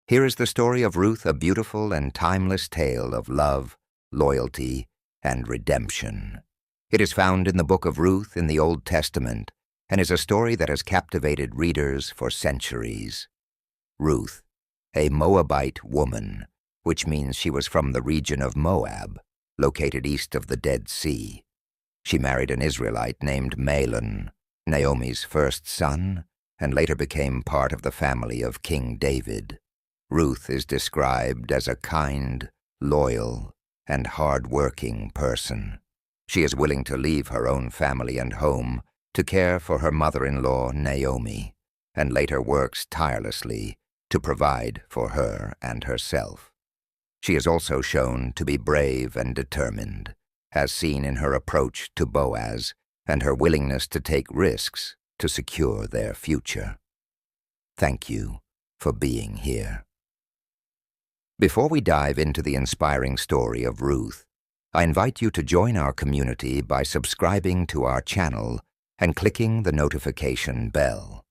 Here is the story of Ruth, a beautiful and timeless tale of love, loyalty, and redemption. It is found in the book of Ruth in the Old Testament and is a story that has captivated readers for centuries. Ruth, a Moabite woman, which means she was from the region of Moab, located east of the Dead Sea. She married an Israelite named Mahlon, Naomi's first son, and later became part of the family of King David. Ruth is described as a kind, loyal, and hard-working person. She is willing to leave her own family and home to care for her mother-in-law, Naomi, and later works tirelessly to provide for her and herself. She is also shown to be brave and determined, as seen in her approach to Boaz and her willingness to take risks to secure their future. Thank you for being here. Before we dive into the inspiring story of Ruth, I invite you to join our community by subscribing to our channel and clicking the notification bell.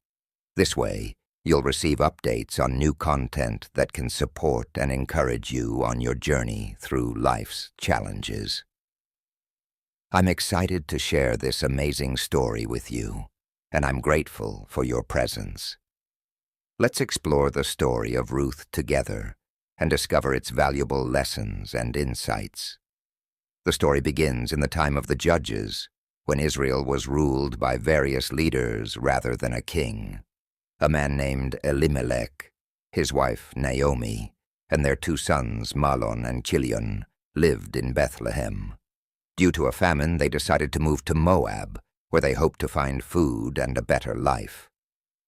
This way, you'll receive updates on new content that can support and encourage you on your journey through life's challenges. I'm excited to share this amazing story with you, and I'm grateful for your presence. Let's explore the story of Ruth together and discover its valuable lessons and insights. The story begins in the time of the Judges, when Israel was ruled by various leaders rather than a king. A man named Elimelech, his wife Naomi, and their two sons Mahlon and Chilion lived in Bethlehem. Due to a famine, they decided to move to Moab, where they hoped to find food and a better life.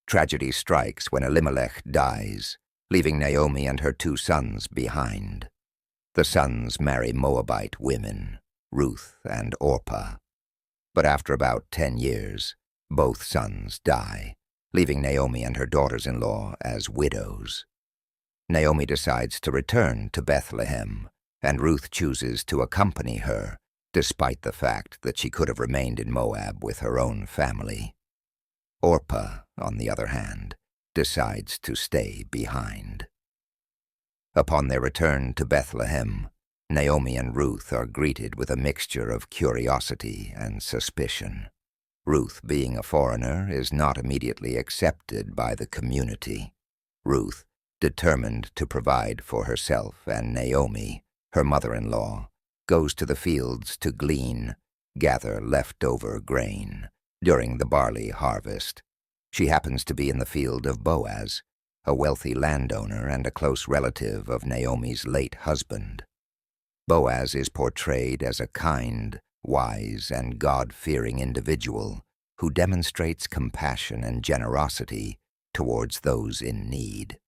Tragedy strikes when Elimelech dies, leaving Naomi and her two sons behind. The sons marry Moabite women, Ruth and Orpah. But after about 10 years, both sons die, leaving Naomi and her daughters-in-law as widows. Naomi decides to return to Bethlehem, and Ruth chooses to accompany her, despite the fact that she could have remained in Moab with her own family. Orpah, on the other hand, decides to stay behind. Upon their return to Bethlehem, Naomi and Ruth are greeted with a mixture of curiosity and suspicion. Ruth, being a foreigner, is not immediately accepted by the community. Ruth, determined to provide for herself and Naomi, her mother-in-law, goes to the fields to glean, gather leftover grain during the barley harvest. She happens to be in the field of Boaz, a wealthy landowner and a close relative of Naomi's late husband. Boaz is portrayed as a kind, wise, and God-fearing individual who demonstrates compassion and generosity towards those in need.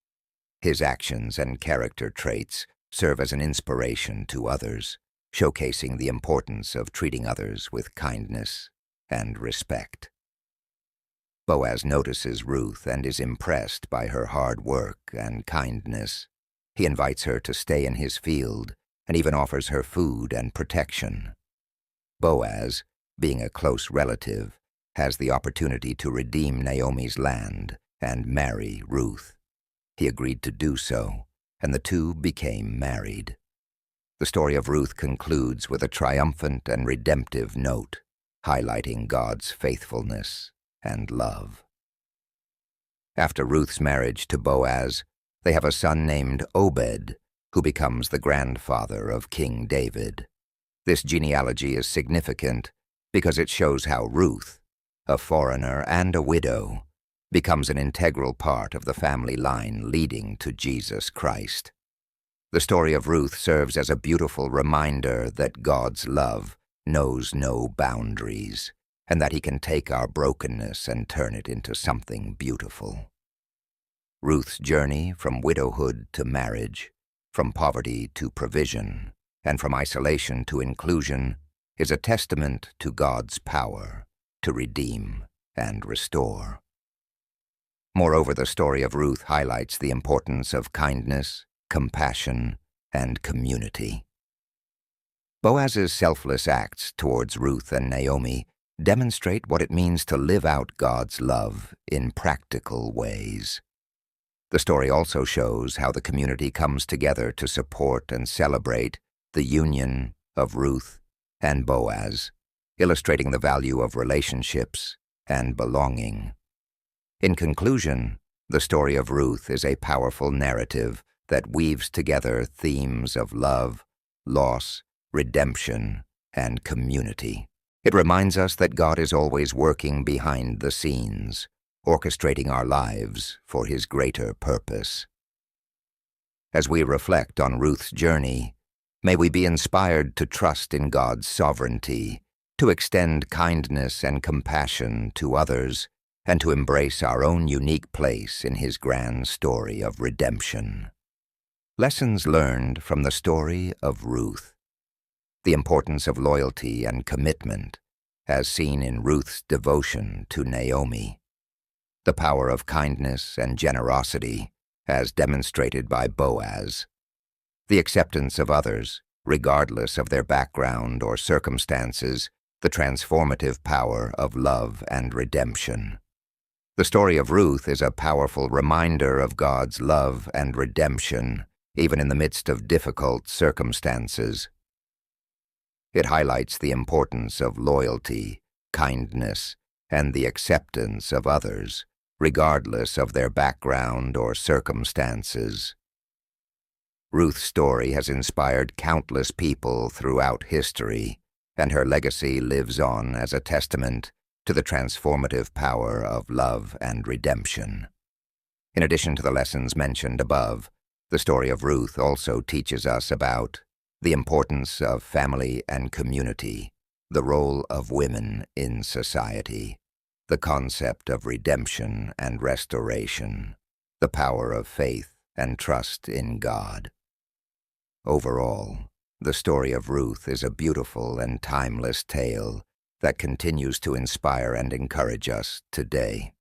His actions and character traits serve as an inspiration to others, showcasing the importance of treating others with kindness and respect. Boaz notices Ruth and is impressed by her hard work and kindness. He invites her to stay in his field and even offers her food and protection. Boaz, being a close relative, has the opportunity to redeem Naomi's land and marry Ruth. He agreed to do so, and the two became married. The story of Ruth concludes with a triumphant and redemptive note, highlighting God's faithfulness and love. After Ruth's marriage to Boaz, they have a son named Obed, who becomes the grandfather of King David. This genealogy is significant because it shows how Ruth, a foreigner and a widow, becomes an integral part of the family line leading to Jesus Christ. The story of Ruth serves as a beautiful reminder that God's love knows no boundaries, and that He can take our brokenness and turn it into something beautiful. Ruth's journey from widowhood to marriage, from poverty to provision, and from isolation to inclusion is a testament to God's power to redeem and restore. Moreover, the story of Ruth highlights the importance of kindness, compassion, and community. Boaz's selfless acts towards Ruth and Naomi demonstrate what it means to live out God's love in practical ways. The story also shows how the community comes together to support and celebrate the union of Ruth and Boaz, illustrating the value of relationships and belonging. In conclusion, the story of Ruth is a powerful narrative that weaves together themes of love, loss, redemption, and community. It reminds us that God is always working behind the scenes, orchestrating our lives for His greater purpose. As we reflect on Ruth's journey, may we be inspired to trust in God's sovereignty, to extend kindness and compassion to others, and to embrace our own unique place in His grand story of redemption. Lessons learned from the story of Ruth. The importance of loyalty and commitment, as seen in Ruth's devotion to Naomi. The power of kindness and generosity, as demonstrated by Boaz. The acceptance of others, regardless of their background or circumstances, the transformative power of love and redemption. The story of Ruth is a powerful reminder of God's love and redemption, even in the midst of difficult circumstances. It highlights the importance of loyalty, kindness, and the acceptance of others, regardless of their background or circumstances. Ruth's story has inspired countless people throughout history, and her legacy lives on as a testament to the transformative power of love and redemption. In addition to the lessons mentioned above, the story of Ruth also teaches us about the importance of family and community, the role of women in society, the concept of redemption and restoration, the power of faith and trust in God. Overall, the story of Ruth is a beautiful and timeless tale that continues to inspire and encourage us today.